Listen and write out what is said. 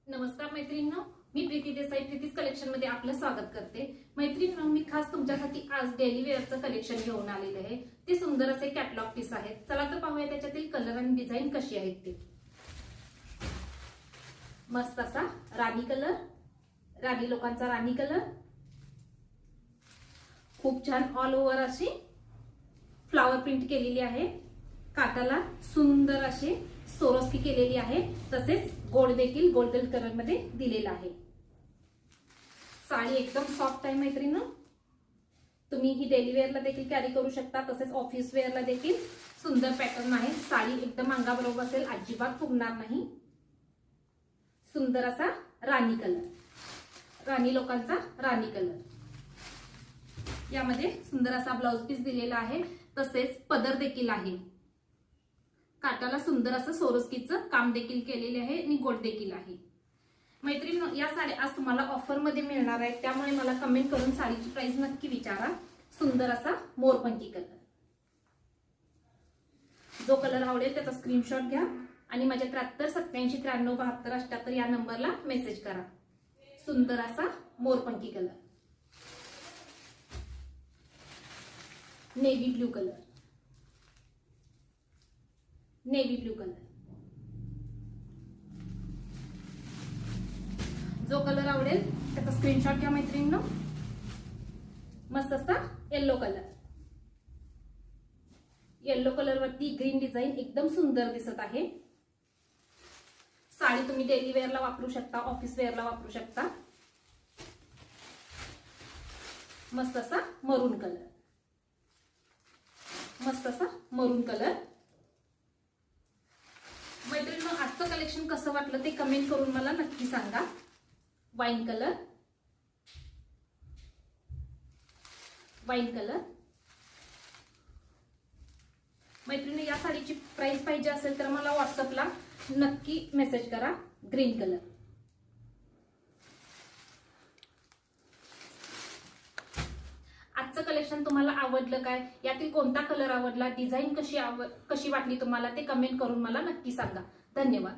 नमस्कार मैत्रिणींनो, मी प्रीती देसाई प्रीतीज कलेक्शन मध्ये आपलं स्वागत करते। मैत्रिणींनो, मी खास तुमच्यासाठी आज डेली वेअरचं कलेक्शन घेऊन आलेले आहे। ते सुंदर असे कॅटलॉग पीस आहेत। चला तर पाहूया त्याच्यातील कलर आणि डिझाइन कशी आहेत ते। मस्त असा राणी कलर, राणी लोकांचा राणी कलर, खूप छान ऑल ओव्हर अशी फ्लावर प्रिंट केलेली आहे। काठाला सुंदर असे सोरोस्की केलेली आहे, तसेच गोड देखील गोल्डन कलर मध्ये दिलेला आहे। साडी एकदम सॉफ्ट आहे मैत्रिणींनो, तुम्ही ही डेली वेअरला देखील कॅरी करू शकता, तसेच ऑफिस वेअरला देखील सुंदर पॅटर्न आहे। साडी एकदम अंगाबरोबर असेल, अजिबात फुगणार नाही। सुंदर असा राणी कलर, राणी लोकांचा राणी कलर, यामध्ये सुंदर असा ब्लाउज पीस दिलेला आहे, तसेच पदर देखील आहे। काठाला सुंदर असं सोरोस्कीचं काम देखील केलेले आहे आणि गोट देखील आहे। मैत्रिणींनो, या साड्या आज तुम्हाला ऑफर मध्ये मिळणार आहेत, त्यामुळे मला कमेंट करून साडीची प्राइस नक्की विचारा। सुंदर असा मोरपंखी कलर, जो कलर आवडेल त्याचा स्क्रीनशॉट घ्या आणि माझ्या 73 87 93 72 78 या नंबरला मेसेज करा। सुंदर असा मोरपंखी colour, navy blue colour, navy blue colour, जो कलर आवडेल त्याचा स्क्रीनशॉट घ्या मैत्रिणींनो। मस्त असा येलो कलर, येलो कलर वरती ग्रीन डिझाइन एकदम सुंदर दिसत आहे। साडी तुम्ही डेली वेअरला वापरू शकता, ऑफिस वेअरला वापरू शकता। मस्त असा मरून कलर, मस्त असा मरून कलर। मैत्रिणींनो, आजचं कलेक्शन कसं वाटलं ते कमेंट करून मला नक्की सांगा। Wine colour, wine colour. मैत्रिणी, या साडीची प्राइस पाहिजे असेल तर मला व्हॉट्सअपला नक्की मेसेज करा। ग्रीन कलर, आजचं कलेक्शन तुम्हाला आवडलं काय? यातील कोणता कलर आवडला, डिझाइन कशी वाटली तुम्हाला ते कमेंट करून मला नक्की सांगा। धन्यवाद।